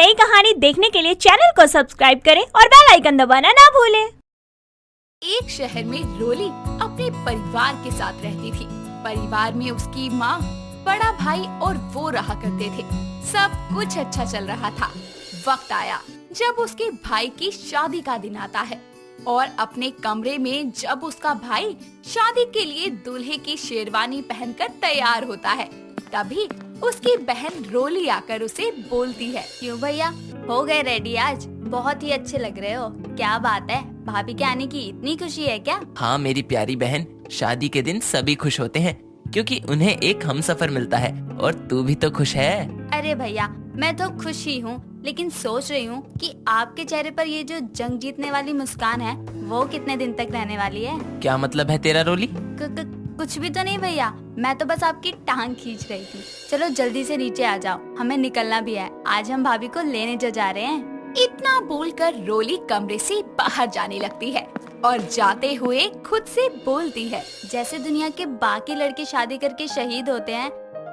नई कहानी देखने के लिए चैनल को सब्सक्राइब करें और बेल आइकन दबाना ना भूलें। एक शहर में रोली अपने परिवार के साथ रहती थी। परिवार में उसकी माँ, बड़ा भाई और वो रहा करते थे। सब कुछ अच्छा चल रहा था। वक्त आया जब उसके भाई की शादी का दिन आता है और अपने कमरे में जब उसका भाई शादी के लिए दूल्हे की शेरवानी पहनकर तैयार होता है, तभी उसकी बहन रोली आकर उसे बोलती है, क्यों भैया, हो गए रेडी? आज बहुत ही अच्छे लग रहे हो। क्या बात है, भाभी के आने की इतनी खुशी है क्या? हाँ मेरी प्यारी बहन, शादी के दिन सभी खुश होते हैं क्योंकि उन्हें एक हमसफर मिलता है और तू भी तो खुश है। अरे भैया, मैं तो खुश ही हूँ, लेकिन सोच रही हूँ कि आपके चेहरे पर ये जो जंग जीतने वाली मुस्कान है वो कितने दिन तक रहने वाली है? क्या मतलब है तेरा रोली? कुछ भी तो नहीं भैया, मैं तो बस आपकी टांग खींच रही थी। चलो जल्दी से नीचे आ जाओ, हमें निकलना भी है। आज हम भाभी को लेने जो जा रहे हैं। इतना बोलकर रोली कमरे से बाहर जाने लगती है और जाते हुए खुद से बोलती है, जैसे दुनिया के बाकी लड़के शादी करके शहीद होते हैं,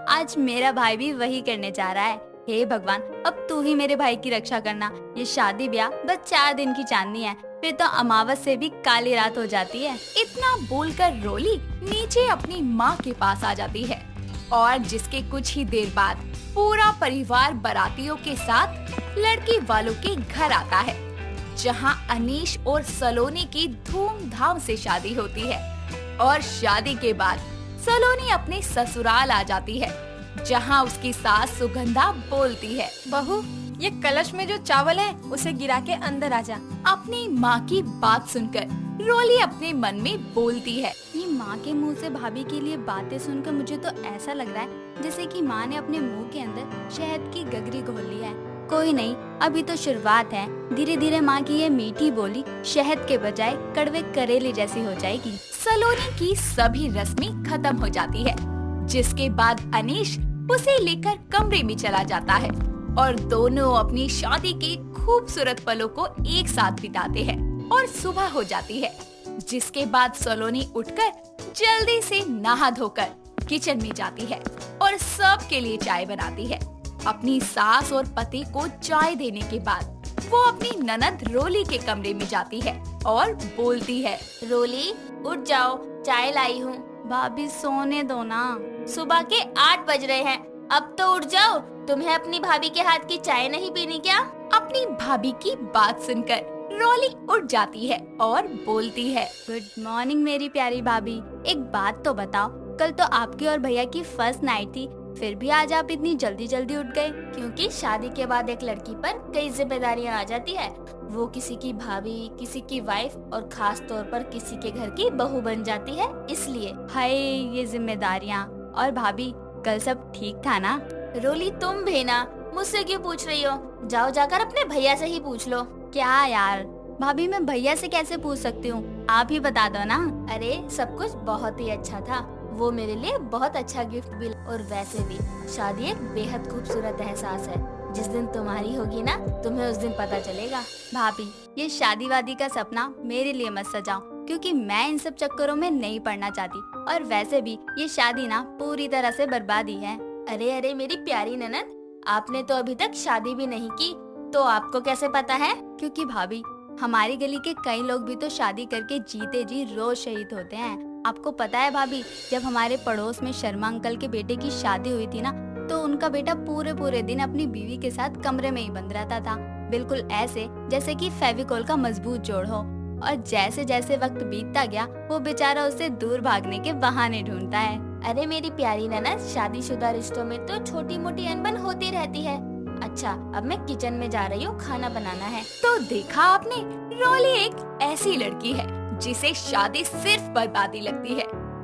आज मेरा भाई भी वही करने जा रहा है। हे भगवान, अब तू ही मेरे भाई की रक्षा करना। ये शादी ब्याह बस 4 दिन की चांदनी है, फिर तो अमावस से भी काली रात हो जाती है। इतना बोलकर रोली नीचे अपनी माँ के पास आ जाती है और जिसके कुछ ही देर बाद पूरा परिवार बारातियों के साथ लड़की वालों के घर आता है, जहाँ अनीश और सलोनी की धूमधाम से शादी होती है। और शादी के बाद सलोनी अपने ससुराल आ जाती है, जहाँ उसकी सास सुगंधा बोलती है, बहू, ये कलश में जो चावल है उसे गिरा के अंदर आ जा। अपनी माँ की बात सुनकर रोली अपने मन में बोलती है, ये माँ के मुंह से भाभी के लिए बातें सुनकर मुझे तो ऐसा लग रहा है जैसे कि माँ ने अपने मुंह के अंदर शहद की गगरी घोल ली है। कोई नहीं, अभी तो शुरुआत है। धीरे धीरे माँ की ये मीठी बोली शहद के बजाय कड़वे करेले जैसी हो जाएगी। सलोनी की सभी रस्में खत्म हो जाती है, जिसके बाद अनीश उसे लेकर कमरे में चला जाता है और दोनों अपनी शादी के खूबसूरत पलों को एक साथ बिताते हैं। और सुबह हो जाती है, जिसके बाद सलोनी उठकर जल्दी से नहा धोकर किचन में जाती है और सबके लिए चाय बनाती है। अपनी सास और पति को चाय देने के बाद वो अपनी ननद रोली के कमरे में जाती है और बोलती है, रोली उठ जाओ, चाय लाई हूँ। भाभी सोने दो ना, सुबह के 8 बज रहे हैं, अब तो उठ जाओ। तुम्हें अपनी भाभी के हाथ की चाय नहीं पीनी क्या? अपनी भाभी की बात सुनकर रोली उठ जाती है और बोलती है, गुड मॉर्निंग मेरी प्यारी भाभी। एक बात तो बताओ, कल तो आपकी और भैया की फर्स्ट नाइट थी, फिर भी आज आप इतनी जल्दी जल्दी उठ गए? क्योंकि शादी के बाद एक लड़की पर कई जिम्मेदारियां आ जाती है। वो किसी की भाभी, किसी की वाइफ और खास तौर पर किसी के घर की बहू बन जाती है, इसलिए। हाय ये जिम्मेदारियाँ। और भाभी, कल सब ठीक था ना? रोली, तुम भी ना मुझसे क्यों पूछ रही हो? जाओ जाकर अपने भैया से ही पूछ लो। क्या यार भाभी, मैं भैया से कैसे पूछ सकती हूँ? आप ही बता दो ना। अरे सब कुछ बहुत ही अच्छा था, वो मेरे लिए बहुत अच्छा गिफ्ट भी। और वैसे भी शादी एक बेहद खूबसूरत एहसास है। जिस दिन तुम्हारी होगी ना, तुम्हें उस दिन पता चलेगा। भाभी, ये शादी वादी का सपना मेरे लिए मत सजाओ, क्योंकि मैं इन सब चक्करों में नहीं पड़ना चाहती। और वैसे भी ये शादी ना पूरी तरह से बर्बादी है। अरे अरे मेरी प्यारी ननद, आपने तो अभी तक शादी भी नहीं की, तो आपको कैसे पता है? क्योंकि भाभी, हमारी गली के कई लोग भी तो शादी करके जीते जी रोज शहीद होते हैं। आपको पता है भाभी, जब हमारे पड़ोस में शर्मा अंकल के बेटे की शादी हुई थी ना, तो उनका बेटा पूरे दिन अपनी बीवी के साथ कमरे में ही बंद रहता था, बिल्कुल ऐसे जैसे कि फेविकोल का मजबूत जोड़ हो। और जैसे जैसे वक्त बीतता गया, वो बेचारा उससे दूर भागने के बहाने ढूंढता है। अरे मेरी प्यारी ननद, शादीशुदा रिश्तों में तो छोटी मोटी अनबन होती रहती है। अच्छा, अब मैं किचन में जा रही हूँ, खाना बनाना है। तो देखा आपने, रोली एक ऐसी लड़की है जिसे शादी सिर्फ बर्बादी लगती है।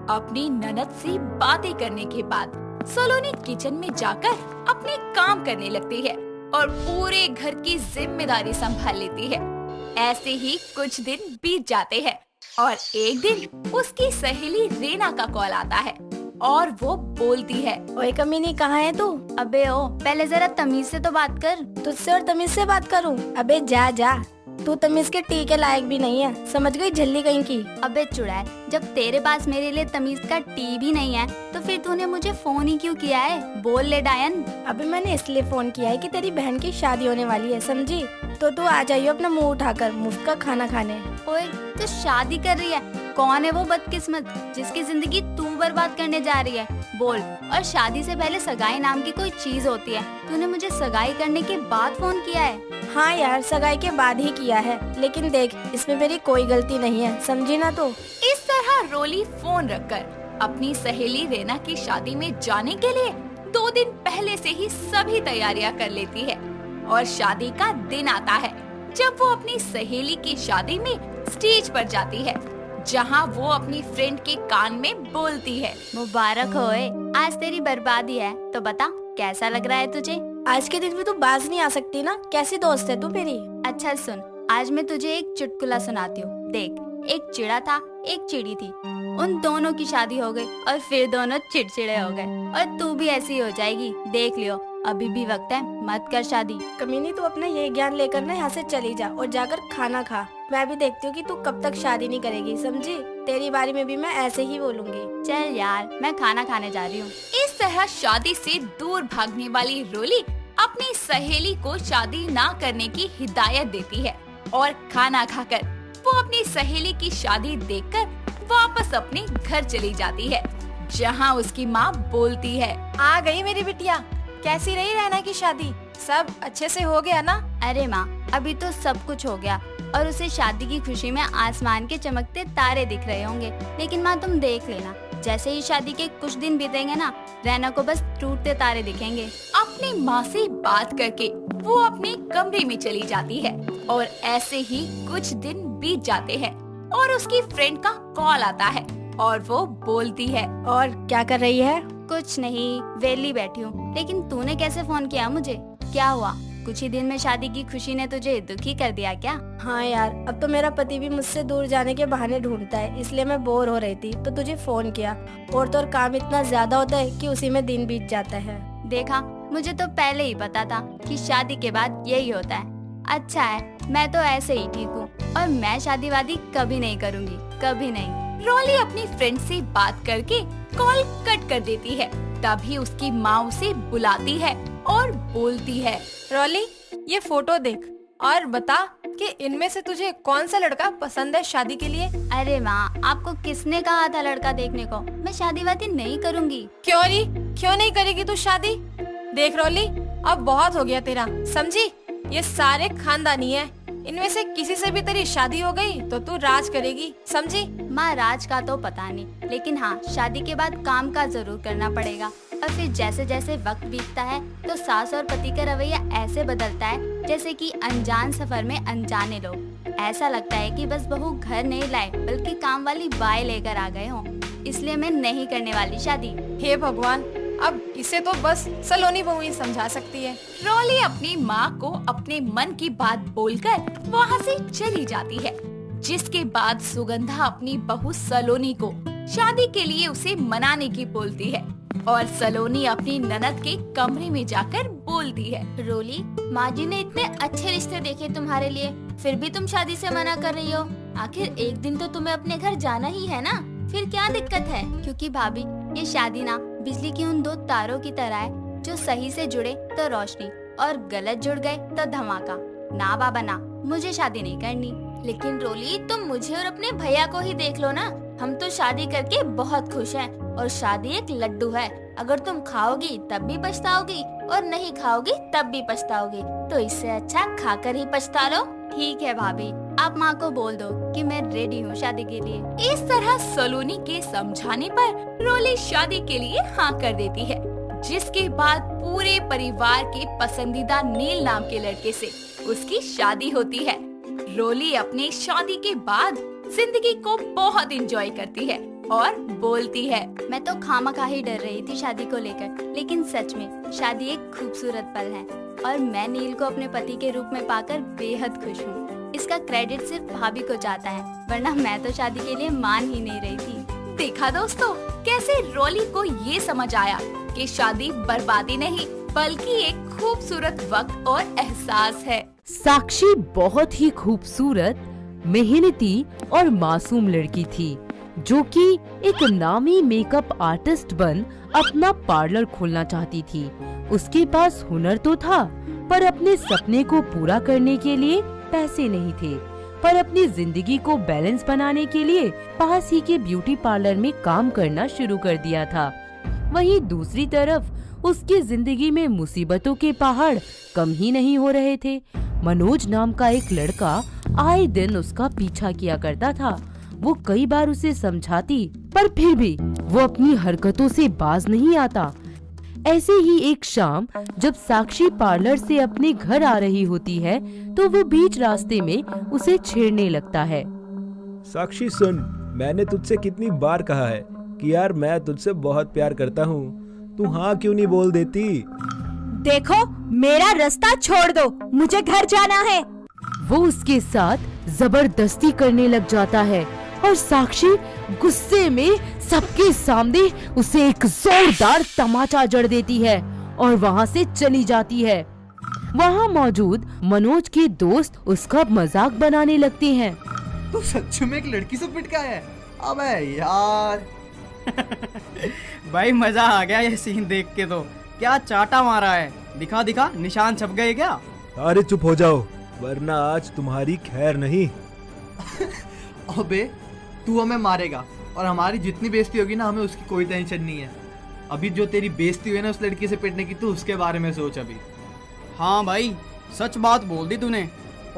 अपनी ननद से बातें करने के बाद सलोनी किचन में जाकर अपने काम करने लगती है और पूरे घर की जिम्मेदारी संभाल लेती है। ऐसे ही कुछ दिन बीत जाते हैं और एक दिन उसकी सहेली रीना का कॉल आता है और वो बोलती है, ओए कमीनी, कहाँ है तू? अबे ओ, पहले जरा तमीज से तो बात कर। तुझसे और तमीज से बात करूं? अबे जा जा। तू तमीज के टी के लायक भी नहीं है, समझ गई झल्ली कहीं की। अबे चुड़ैल, जब तेरे पास मेरे लिए तमीज का टी भी नहीं है तो फिर तूने मुझे फोन ही क्यों किया है? बोल ले डायन। अबे मैंने इसलिए फोन किया है कि तेरी बहन की शादी होने वाली है, समझी? तो तू आ जाइयो अपना मुंह उठाकर मुफ्त का खाना खाने। ओए, तू शादी कर रही है? कौन है वो बदकिस्मत जिसकी जिंदगी तू बर्बाद करने जा रही है? बोल। और शादी से पहले सगाई नाम की कोई चीज होती है, तूने मुझे सगाई करने के बाद फोन किया है? हाँ यार, सगाई के बाद ही किया है, लेकिन देख इसमें मेरी कोई गलती नहीं है, समझी ना? तो इस तरह रोली फोन रखकर अपनी सहेली रेना की शादी में जाने के लिए 2 दिन पहले से ही सभी तैयारियां कर लेती है और शादी का दिन आता है जब वो अपनी सहेली की शादी में स्टेज पर जाती है, जहां वो अपनी फ्रेंड के कान में बोलती है, मुबारक होए, आज तेरी बर्बादी है। तो बता कैसा लग रहा है तुझे? आज के दिन में तू बाज नहीं आ सकती ना, कैसी दोस्त है तू मेरी। अच्छा सुन, आज मैं तुझे एक चुटकुला सुनाती हूँ। देख, एक चिड़ा था, एक चिड़ी थी। उन दोनों की शादी हो गई और फिर दोनों चिड़चिड़े हो गए। और तू भी ऐसी हो जाएगी, देख लियो। अभी भी वक्त है, मत कर शादी। कमीनी, तू अपना ये ज्ञान लेकर ना यहाँ से चली जा और जाकर खाना खा। मैं भी देखती हूँ कि तू कब तक शादी नहीं करेगी, समझी? तेरी बारी में भी मैं ऐसे ही बोलूंगी। चल यार, मैं खाना खाने जा रही हूँ। इस तरह शादी से दूर भागने वाली रोली अपनी सहेली को शादी ना करने की हिदायत देती है और खाना खाकर वो अपनी सहेली की शादी देखकर वापस अपने घर चली जाती है, जहां उसकी माँ बोलती है, आ गई मेरी बिटिया, कैसी रही रहना की शादी? सब अच्छे से हो गया ना? अरे माँ, अभी तो सब कुछ हो गया और उसे शादी की खुशी में आसमान के चमकते तारे दिख रहे होंगे। लेकिन माँ तुम देख लेना, जैसे ही शादी के कुछ दिन बीतेंगे ना, रैना को बस टूटते तारे दिखेंगे। अपनी माँ से बात करके वो अपने कमरे में चली जाती है और ऐसे ही कुछ दिन बीत जाते हैं और उसकी फ्रेंड का कॉल आता है और वो बोलती है, और क्या कर रही है? कुछ नहीं, वेली बैठी हूँ। लेकिन तूने कैसे फोन किया मुझे? क्या हुआ? कुछ ही दिन में शादी की खुशी ने तुझे दुखी कर दिया क्या? हाँ यार, अब तो मेरा पति भी मुझसे दूर जाने के बहाने ढूंढता है, इसलिए मैं बोर हो रही थी तो तुझे फोन किया। और तो और काम इतना ज्यादा होता है कि उसी में दिन बीत जाता है। देखा, मुझे तो पहले ही पता था कि शादी के बाद यही होता है। अच्छा है, मैं तो ऐसे ही ठीक हूँ और मैं शादी वादी कभी नहीं करूँगी, कभी नहीं। रोली अपनी फ्रेंड से बात करके कॉल कट कर देती है। तभी उसकी माँ उसे बुलाती है और बोलती है, रोली, ये फोटो देख और बता कि इनमें से तुझे कौन सा लड़का पसंद है शादी के लिए? अरे माँ, आपको किसने कहा था लड़का देखने को? मैं शादी वादी नहीं करूँगी। क्यों नहीं करेगी तू शादी? देख रोली, अब बहुत हो गया तेरा, समझी? ये सारे खानदानी है, इनमें से किसी से भी तेरी शादी हो गई तो तू राज करेगी, समझी? माँ, राज का तो पता नहीं, लेकिन हाँ, शादी के बाद काम का जरूर करना पड़ेगा। और फिर जैसे जैसे वक्त बीतता है तो सास और पति का रवैया ऐसे बदलता है जैसे कि अनजान सफर में अनजाने लोग। ऐसा लगता है कि बस बहू घर नहीं लाए बल्कि काम वाली बाई लेकर आ गए हों। इसलिए मैं नहीं करने वाली शादी। हे भगवान, अब इसे तो बस सलोनी बहू ही समझा सकती है। रोली अपनी माँ को अपने मन की बात बोलकर वहाँ से चली जाती है, जिसके बाद सुगंधा अपनी बहू सलोनी को शादी के लिए उसे मनाने की बोलती है और सलोनी अपनी ननद के कमरे में जाकर बोलती है, रोली, माँ जी ने इतने अच्छे रिश्ते देखे तुम्हारे लिए, फिर भी तुम शादी से मना कर रही हो। आखिर एक दिन तो तुम्हें अपने घर जाना ही है ना, फिर क्या दिक्कत है? क्योंकि भाभी, ये शादी ना बिजली की उन 2 तारों की तरह है, जो सही से जुड़े तो रोशनी और गलत जुड़ गए तो धमाका। ना बाबा ना, मुझे शादी नहीं करनी। लेकिन रोली, तुम मुझे और अपने भैया को ही देख लो ना, हम तो शादी करके बहुत खुश हैं और शादी एक लड्डू है, अगर तुम खाओगी तब भी पछताओगी और नहीं खाओगी तब भी पछताओगी, तो इससे अच्छा खाकर ही पछता लो। ठीक है भाभी, आप माँ को बोल दो कि मैं रेडी हूँ शादी के लिए। इस तरह सलोनी के समझाने पर रोली शादी के लिए हाँ कर देती है, जिसके बाद पूरे परिवार के पसंदीदा नील नाम के लड़के से उसकी शादी होती है। रोली अपनी शादी के बाद जिंदगी को बहुत एंजॉय करती है और बोलती है, मैं तो खामखा ही डर रही थी शादी को लेकर, लेकिन सच में शादी एक खूबसूरत पल है और मैं नील को अपने पति के रूप में पाकर बेहद खुश हूँ। इसका क्रेडिट सिर्फ भाभी को जाता है, वरना मैं तो शादी के लिए मान ही नहीं रही थी। देखा दोस्तों, कैसे रोली को ये समझ आया कि शादी बर्बादी नहीं बल्कि एक खूबसूरत वक्त और एहसास है। साक्षी बहुत ही खूबसूरत, मेहनती और मासूम लड़की थी जो कि एक नामी मेकअप आर्टिस्ट बन अपना पार्लर खोलना चाहती थी। उसके पास हुनर तो था, पर अपने सपने को पूरा करने के लिए पैसे नहीं थे। पर अपनी जिंदगी को बैलेंस बनाने के लिए पास ही के ब्यूटी पार्लर में काम करना शुरू कर दिया था। वहीं दूसरी तरफ उसकी जिंदगी में मुसीबतों के पहाड़ कम ही नहीं हो रहे थे। मनोज नाम का एक लड़का आए दिन उसका पीछा किया करता था। वो कई बार उसे समझाती, पर फिर भी वो अपनी हरकतों से बाज नहीं आता। ऐसे ही एक शाम जब साक्षी पार्लर से अपने घर आ रही होती है तो वो बीच रास्ते में उसे छेड़ने लगता है। साक्षी सुन, मैंने तुझसे कितनी बार कहा है कि यार मैं तुझसे बहुत प्यार करता हूँ, तू हाँ क्यों नहीं बोल देती? देखो, मेरा रास्ता छोड़ दो, मुझे घर जाना है। वो उसके साथ जबरदस्ती करने लग जाता है और साक्षी गुस्से में सबके सामने उसे एक जोरदार तमाचा जड़ देती है और वहाँ से चली जाती है। वहाँ मौजूद मनोज के दोस्त उसका मजाक बनाने लगते हैं। तू सच में एक लड़की से पिट गया है? अबे यार भाई मजा आ गया ये सीन देख के। तो क्या चाटा मारा है, दिखा दिखा, निशान छप गए क्या? अरे चुप हो जाओ, वरना आज तुम्हारी खैर नहीं। अबे तू हमें मारेगा और हमारी जितनी बेइज्जती होगी ना, हमें उसकी कोई टेंशन नहीं है। अभी जो तेरी बेइज्जती हुई ना उस लड़की से पिटने की, तू उसके बारे में सोच अभी। हाँ भाई, सच बात बोल दी तूने।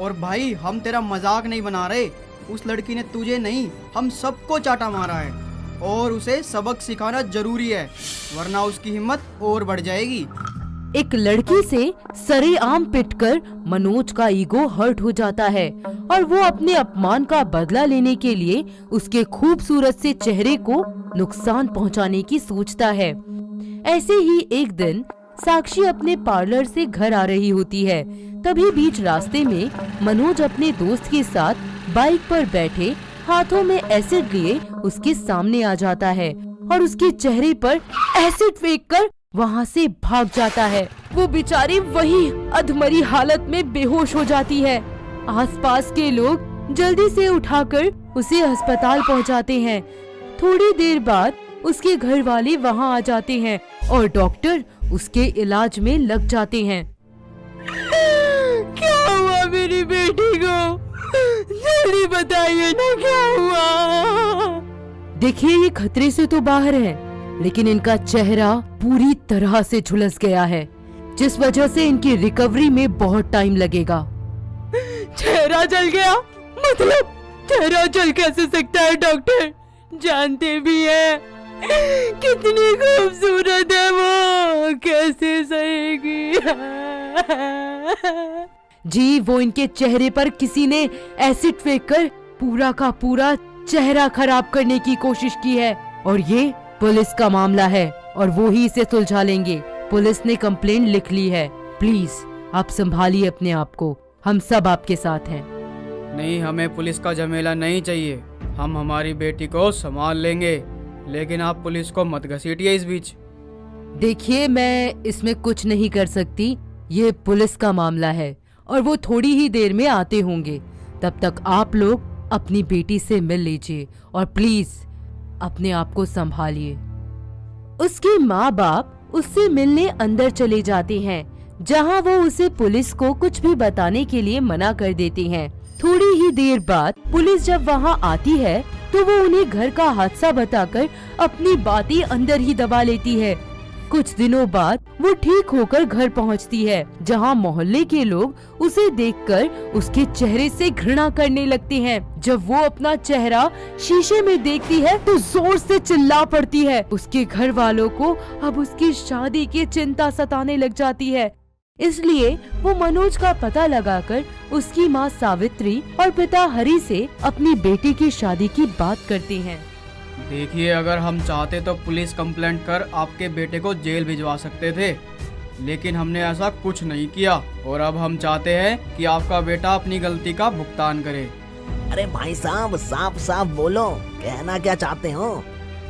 और भाई हम तेरा मजाक नहीं बना रहे, उस लड़की ने तुझे नहीं हम सबको चाटा मारा है और उसे सबक सिखाना जरूरी है, वरना उसकी हिम्मत और बढ़ जाएगी। एक लड़की से सरेआम पिटकर मनोज का ईगो हर्ट हो जाता है और वो अपने अपमान का बदला लेने के लिए उसके खूबसूरत से चेहरे को नुकसान पहुंचाने की सोचता है। ऐसे ही एक दिन साक्षी अपने पार्लर से घर आ रही होती है। तभी बीच रास्ते में मनोज अपने दोस्त के साथ बाइक पर बैठे हाथों में एसिड लिए उसके सामने आ जाता है और उसके चेहरे पर एसिड फेंककर वहाँ से भाग जाता है। वो बेचारी वही अधमरी हालत में बेहोश हो जाती है। आसपास के लोग जल्दी से उठाकर उसे अस्पताल पहुँचाते हैं। थोड़ी देर बाद उसके घर वाले वहाँ आ जाते हैं और डॉक्टर उसके इलाज में लग जाते हैं। क्या हुआ मेरी बेटी को? जल्दी बताइए ना क्या हुआ? देखिए, ये खतरे से तो बाहर है, लेकिन इनका चेहरा पूरी तरह से झुलस गया है, जिस वजह से इनकी रिकवरी में बहुत टाइम लगेगा। चेहरा जल गया? मतलब चेहरा जल कैसे सकता है डॉक्टर? जानते भी हैं कितनी खूबसूरत है वो, कैसे सहेगी? जी, वो इनके चेहरे पर किसी ने एसिड फेंककर पूरा का पूरा चेहरा खराब करने की कोशिश की है और ये पुलिस का मामला है और वो ही इसे सुलझा लेंगे। पुलिस ने कंप्लेंट लिख ली है। प्लीज आप संभालिए अपने आप को, हम सब आपके साथ हैं। नहीं, हमें पुलिस का झमेला नहीं चाहिए, हम हमारी बेटी को संभाल लेंगे, लेकिन आप पुलिस को मत घसीटिए इस बीच। देखिए, मैं इसमें कुछ नहीं कर सकती, ये पुलिस का मामला है और वो थोड़ी ही देर में आते होंगे। तब तक आप लोग अपनी बेटी से मिल लीजिए और प्लीज अपने आप को संभालिए। उसके माँ बाप उससे मिलने अंदर चले जाते हैं, जहाँ वो उसे पुलिस को कुछ भी बताने के लिए मना कर देते हैं। थोड़ी ही देर बाद पुलिस जब वहाँ आती है तो वो उन्हें घर का हादसा बताकर अपनी बातें अंदर ही दबा लेती है। कुछ दिनों बाद वो ठीक होकर घर पहुंचती है, जहां मोहल्ले के लोग उसे देखकर उसके चेहरे से घृणा करने लगते हैं। जब वो अपना चेहरा शीशे में देखती है तो जोर से चिल्ला पड़ती है। उसके घर वालों को अब उसकी शादी की चिंता सताने लग जाती है, इसलिए वो मनोज का पता लगाकर उसकी माँ सावित्री और पिता हरि से अपनी बेटी की शादी की बात करते हैं। देखिए, अगर हम चाहते तो पुलिस कंप्लेंट कर आपके बेटे को जेल भिजवा सकते थे, लेकिन हमने ऐसा कुछ नहीं किया और अब हम चाहते हैं कि आपका बेटा अपनी गलती का भुगतान करे। अरे भाई साहब, साफ साफ बोलो, कहना क्या चाहते हो?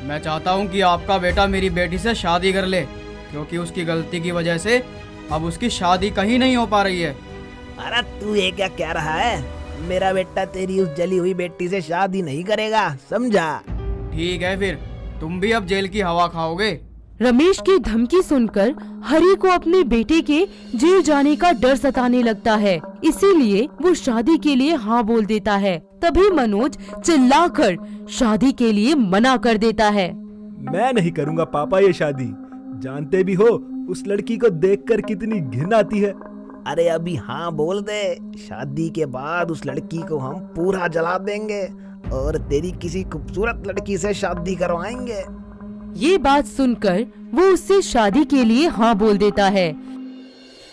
मैं चाहता हूँ कि आपका बेटा मेरी बेटी से शादी कर ले, क्योंकि उसकी गलती की वजह से अब उसकी शादी कहीं नहीं हो पा रही है। अरे तू ये क्या कह रहा है? मेरा बेटा तेरी उस जली हुई बेटी से शादी नहीं करेगा, समझा? ठीक है फिर, तुम भी अब जेल की हवा खाओगे। रमेश की धमकी सुनकर हरी को अपने बेटे के जेल जाने का डर सताने लगता है, इसीलिए वो शादी के लिए हाँ बोल देता है। तभी मनोज चिल्लाकर शादी के लिए मना कर देता है। मैं नहीं करूँगा पापा ये शादी। जानते भी हो उस लड़की को देखकर कितनी घिन आती है। अरे अभी हाँ बोल दे, शादी के बाद उस लड़की को हम पूरा जला देंगे और तेरी किसी खूबसूरत लड़की से शादी करवाएंगे। ये बात सुनकर वो उससे शादी के लिए हाँ बोल देता है,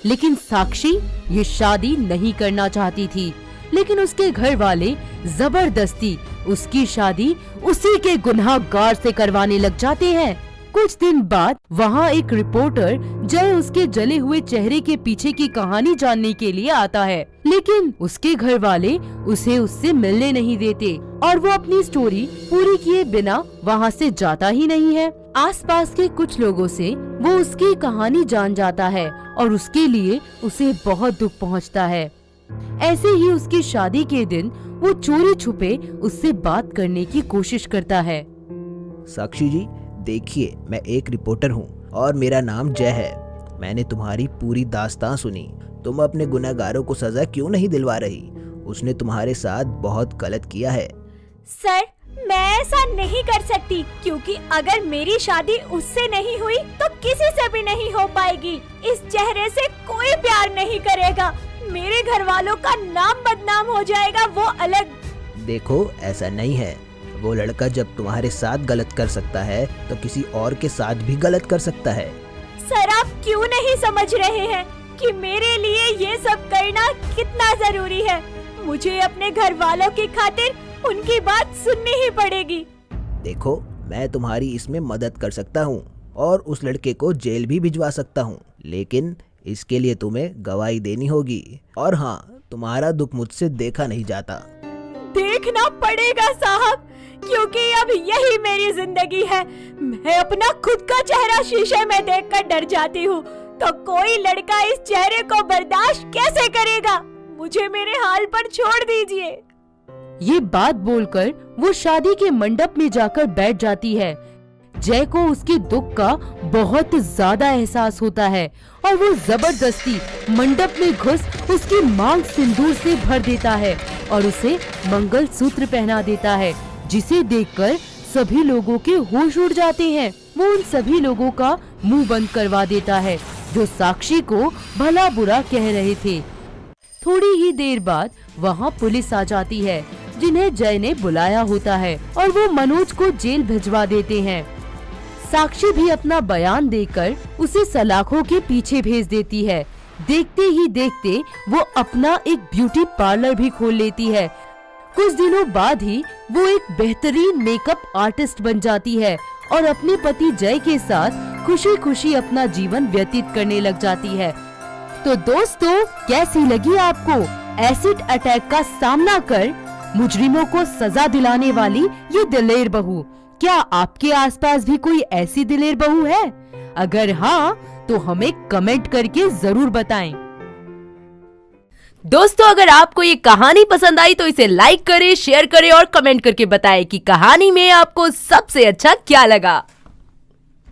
लेकिन साक्षी ये शादी नहीं करना चाहती थी। लेकिन उसके घर वाले जबरदस्ती उसकी शादी उसी के गुनहगार से करवाने लग जाते हैं। कुछ दिन बाद वहाँ एक रिपोर्टर जय उसके जले हुए चेहरे के पीछे की कहानी जानने के लिए आता है, लेकिन उसके घर वाले उसे उससे मिलने नहीं देते और वो अपनी स्टोरी पूरी किए बिना वहाँ से जाता ही नहीं है। आसपास के कुछ लोगों से वो उसकी कहानी जान जाता है और उसके लिए उसे बहुत दुख पहुँचता है। ऐसे ही उसकी शादी के दिन वो चोरी छुपे उससे बात करने की कोशिश करता है। साक्षी जी देखिए, मैं एक रिपोर्टर हूँ और मेरा नाम जय है। मैंने तुम्हारी पूरी दास्तान सुनी। तुम अपने गुनहगारों को सजा क्यों नहीं दिलवा रही? उसने तुम्हारे साथ बहुत गलत किया है। सर, मैं ऐसा नहीं कर सकती, क्योंकि अगर मेरी शादी उससे नहीं हुई तो किसी से भी नहीं हो पाएगी। इस चेहरे से कोई प्यार नहीं करेगा। मेरे घर वालों का नाम बदनाम हो जाएगा, वो अलग। देखो ऐसा नहीं है। वो लड़का जब तुम्हारे साथ गलत कर सकता है तो किसी और के साथ भी गलत कर सकता है। सर, आप क्यों नहीं समझ रहे हैं कि मेरे लिए ये सब करना कितना जरूरी है? मुझे अपने घर वालों की खातिर उनकी बात सुननी ही पड़ेगी। देखो, मैं तुम्हारी इसमें मदद कर सकता हूँ और उस लड़के को जेल भी भिजवा सकता हूँ, लेकिन इसके लिए तुम्हें गवाही देनी होगी। और हाँ, तुम्हारा दुख मुझसे देखा नहीं जाता। देखना पड़ेगा साहब, क्योंकि अब यही मेरी जिंदगी है। मैं अपना खुद का चेहरा शीशे में देखकर डर जाती हूँ, तो कोई लड़का इस चेहरे को बर्दाश्त कैसे करेगा? मुझे मेरे हाल पर छोड़ दीजिए। ये बात बोलकर वो शादी के मंडप में जाकर बैठ जाती है। जय को उसके दुख का बहुत ज्यादा एहसास होता है और वो जबरदस्ती मंडप में घुस उसकी मांग सिंदूर से भर देता है और उसे मंगलसूत्र पहना देता है, जिसे देखकर सभी लोगों के होश उड़ जाते हैं। वो उन सभी लोगों का मुंह बंद करवा देता है जो साक्षी को भला बुरा कह रहे थे। थोड़ी ही देर बाद वहाँ पुलिस आ जाती है, जिन्हें जय ने बुलाया होता है, और वो मनोज को जेल भिजवा देते हैं। साक्षी भी अपना बयान देकर उसे सलाखों के पीछे भेज देती है। देखते ही देखते वो अपना एक ब्यूटी पार्लर भी खोल लेती है। कुछ दिनों बाद ही वो एक बेहतरीन मेकअप आर्टिस्ट बन जाती है और अपने पति जय के साथ खुशी खुशी अपना जीवन व्यतीत करने लग जाती है। तो दोस्तों, कैसी लगी आपको एसिड अटैक का सामना कर मुजरिमों को सजा दिलाने वाली ये दिलेर बहू? क्या आपके आसपास भी कोई ऐसी दिलेर बहू है? अगर हाँ, तो हमें कमेंट करके जरूर बताएं। दोस्तों, अगर आपको ये कहानी पसंद आई तो इसे लाइक करें, शेयर करें और कमेंट करके बताएं कि कहानी में आपको सबसे अच्छा क्या लगा।